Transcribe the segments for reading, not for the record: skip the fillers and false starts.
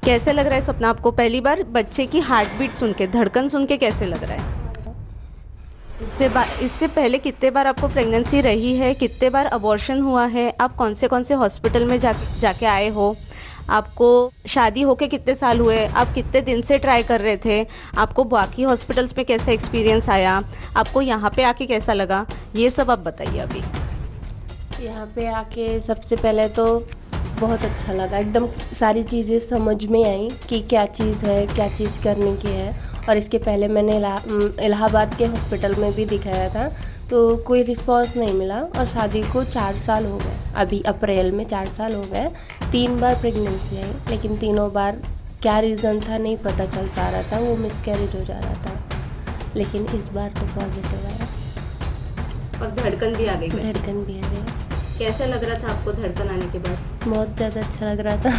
कैसे लग रहा है सपना आपको पहली बार बच्चे की हार्ट बीट सुन के, धड़कन सुन के कैसे लग रहा है? इससे पहले कितने बार आपको प्रेगनेंसी रही है, कितने बार अबॉर्शन हुआ है, आप कौन से हॉस्पिटल में जाके आए हो, आपको शादी होके कितने साल हुए, आप कितने दिन से ट्राई कर रहे थे, आपको बाकी हॉस्पिटल्स में कैसा एक्सपीरियंस आया, आपको यहाँ पे आके कैसा लगा, ये सब आप बताइए अभी। यहाँ पे आके सबसे पहले तो बहुत अच्छा लगा, एकदम सारी चीज़ें समझ में आई कि क्या चीज़ है, क्या चीज़ करने की है। और इसके पहले मैंने इलाहाबाद के हॉस्पिटल में भी दिखाया था, तो कोई रिस्पांस नहीं मिला और शादी को 4 साल हो गए, अभी अप्रैल में 4 साल हो गए। 3 बार प्रेगनेंसी आई, लेकिन तीनों बार क्या रीज़न था नहीं पता चल पा रहा था, वो मिसकैरेज हो जा रहा था। लेकिन इस बार तो पॉजिटिव आया और धड़कन भी आ गई। धड़कन भी आ गई। कैसा लग रहा था आपको धड़कन आने के बाद? बहुत ज़्यादा अच्छा लग रहा था।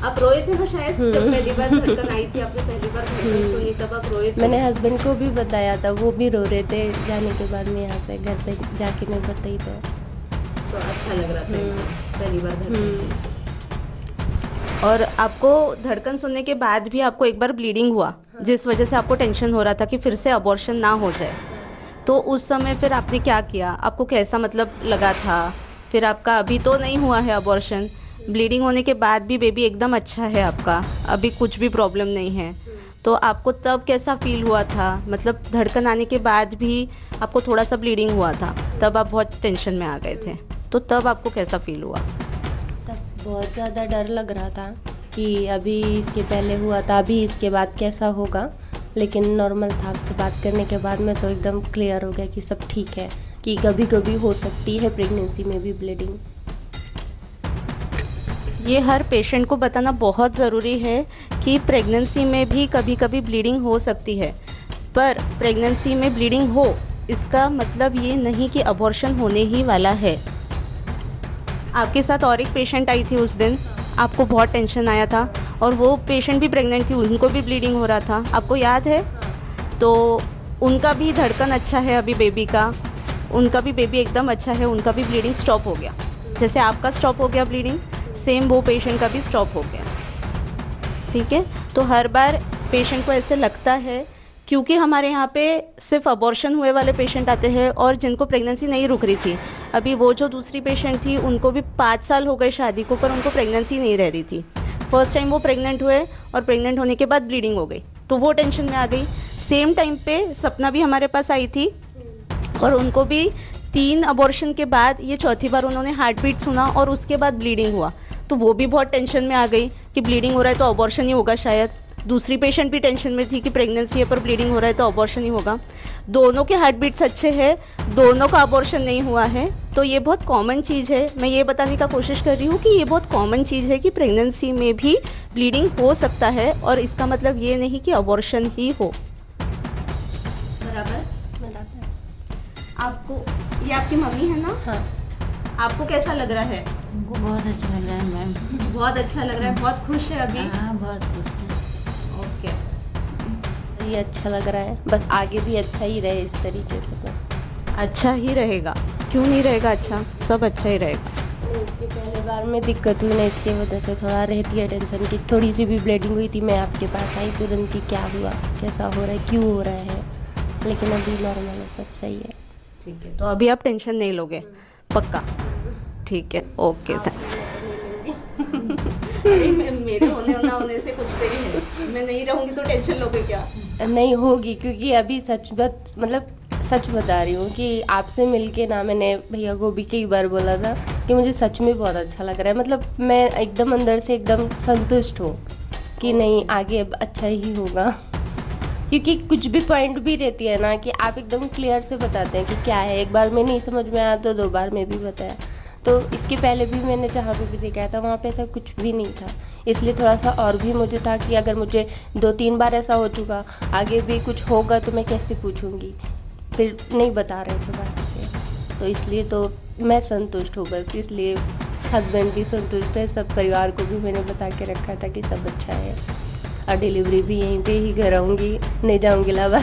आप रोए थे ना शायद जब पहली बार धड़कन आई थी, आपने पहली बार धड़कन सुनी तब आप रोए थे? मैंने हस्बैंड को भी बताया था, वो भी रो रहे थे जाने के बाद में यहाँ से घर पे जाके मैं बताई तो अच्छा लग रहा था पहली बार धड़कन सुनी। और आपको धड़कन सुनने के बाद भी आपको एक बार ब्लीडिंग हुआ, जिस वजह से आपको टेंशन हो रहा था कि फिर से अबॉर्शन ना हो जाए, तो उस समय फिर आपने क्या किया? आपको कैसा मतलब लगा था? फिर आपका अभी तो नहीं हुआ है अबॉर्शन, ब्लीडिंग होने के बाद भी बेबी एकदम अच्छा है आपका, अभी कुछ भी प्रॉब्लम नहीं है, तो आपको तब कैसा फील हुआ था? मतलब धड़कन आने के बाद भी आपको थोड़ा सा ब्लीडिंग हुआ था, तब आप बहुत टेंशन में आ गए थे, तो तब आपको कैसा फील हुआ? तब बहुत ज़्यादा डर लग रहा था कि अभी इसके पहले हुआ था, अभी इसके बाद कैसा होगा। लेकिन नॉर्मल था, आपसे बात करने के बाद में तो एकदम क्लियर हो गया कि सब ठीक है, कि कभी कभी हो सकती है प्रेगनेंसी में भी ब्लीडिंग। ये हर पेशेंट को बताना बहुत ज़रूरी है कि प्रेगनेंसी में भी कभी कभी ब्लीडिंग हो सकती है, पर प्रेगनेंसी में ब्लीडिंग हो इसका मतलब ये नहीं कि अबॉर्शन होने ही वाला है। आपके साथ और एक पेशेंट आई थी उस दिन, आपको बहुत टेंशन आया था, और वो पेशेंट भी प्रेग्नेंट थी, उनको भी ब्लीडिंग हो रहा था, आपको याद है? तो उनका भी धड़कन अच्छा है अभी बेबी का, उनका भी बेबी एकदम अच्छा है, उनका भी ब्लीडिंग स्टॉप हो गया। जैसे आपका स्टॉप हो गया ब्लीडिंग, सेम वो पेशेंट का भी स्टॉप हो गया। ठीक है, तो हर बार पेशेंट को ऐसे लगता है, क्योंकि हमारे यहाँ पे सिर्फ अबॉर्शन हुए वाले पेशेंट आते हैं और जिनको प्रेगनेंसी नहीं रुक रही थी। अभी वो जो दूसरी पेशेंट थी उनको भी 5 साल हो गए शादी को, पर उनको प्रेगनेंसी नहीं रह रही थी। फर्स्ट टाइम वो प्रेग्नेंट हुए और प्रेग्नेंट होने के बाद ब्लीडिंग हो गई, तो वो टेंशन में आ गई। सेम टाइम पे सपना भी हमारे पास आई थी और उनको भी 3 अबॉर्शन के बाद ये चौथी बार उन्होंने हार्ट बीट सुना और उसके बाद ब्लीडिंग हुआ, तो वो भी बहुत टेंशन में आ गई कि ब्लीडिंग हो रहा है तो अबॉर्शन ही होगा शायद। दूसरी पेशेंट भी टेंशन में थी कि प्रेगनेंसी है पर ब्लीडिंग हो रहा है तो अबॉर्शन ही होगा। दोनों के हार्ट बीट्स अच्छे हैं, दोनों का अबॉर्शन नहीं हुआ है, तो ये बहुत कॉमन चीज़ है। मैं ये बताने का कोशिश कर रही हूँ कि ये बहुत कॉमन चीज़ है कि प्रेगनेंसी में भी ब्लीडिंग हो सकता है, और इसका मतलब ये नहीं कि अबॉर्शन ही हो। बराबर? आपको ये आपकी मम्मी है ना? हाँ। आपको कैसा लग रहा है? हमको बहुत अच्छा लग रहा है मैम। बहुत अच्छा लग रहा है, बहुत खुश है अभी? हाँ, बहुत खुश है। ओके, ये अच्छा लग रहा है, बस आगे भी अच्छा ही रहे इस तरीके से, बस अच्छा ही रहेगा, क्यों नहीं रहेगा? अच्छा, सब अच्छा ही रहेगा। इसके पहले बार में दिक्कत हुई ना, इसकी वजह से थोड़ा रहती है टेंशन कि थोड़ी सी भी ब्लीडिंग हुई थी, मैं आपके पास आई तुरंत कि क्या हुआ, कैसा हो रहा है, क्यों हो रहा है। लेकिन अभी नॉर्मल है, सब सही है। ठीक है, तो अभी आप टेंशन नहीं लोगे पक्का? ठीक है, ओके। अरे मेरे होने ना होने से कुछ नहीं है, मैं नहीं रहूँगी तो टेंशन लोगे क्या? नहीं होगी, क्योंकि अभी सच बता रही हूँ कि आपसे मिलके ना, मैंने भैया को भी कई बार बोला था कि मुझे सच में बहुत अच्छा लग रहा है। मतलब मैं एकदम अंदर से एकदम संतुष्ट हूँ कि नहीं, आगे अब अच्छा ही होगा। क्योंकि कुछ भी पॉइंट भी रहती है ना कि आप एकदम क्लियर से बताते हैं कि क्या है। एक बार में नहीं समझ में आया तो 2 बार में भी बताया। तो इसके पहले भी मैंने जहाँ पे भी दिखाया था वहाँ पे ऐसा कुछ भी नहीं था, इसलिए थोड़ा सा और भी मुझे था कि अगर मुझे 2-3 बार ऐसा हो चुका, आगे भी कुछ होगा तो मैं कैसे पूछूंगी, फिर नहीं बता रहे थे बात पे। तो इसलिए तो मैं संतुष्ट हूँ बस, इसलिए हस्बैंड भी संतुष्ट है, सब परिवार को भी मैंने बता के रखा था कि सब अच्छा है। और डिलीवरी भी यहीं पे ही कराऊंगी, नहीं जाऊंगी इलाहाबाद।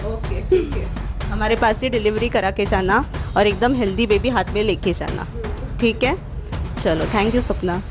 ओके, ठीक है, हमारे पास ही डिलीवरी करा के जाना और एकदम हेल्दी बेबी हाथ में लेके जाना, ठीक है? चलो, थैंक यू सपना।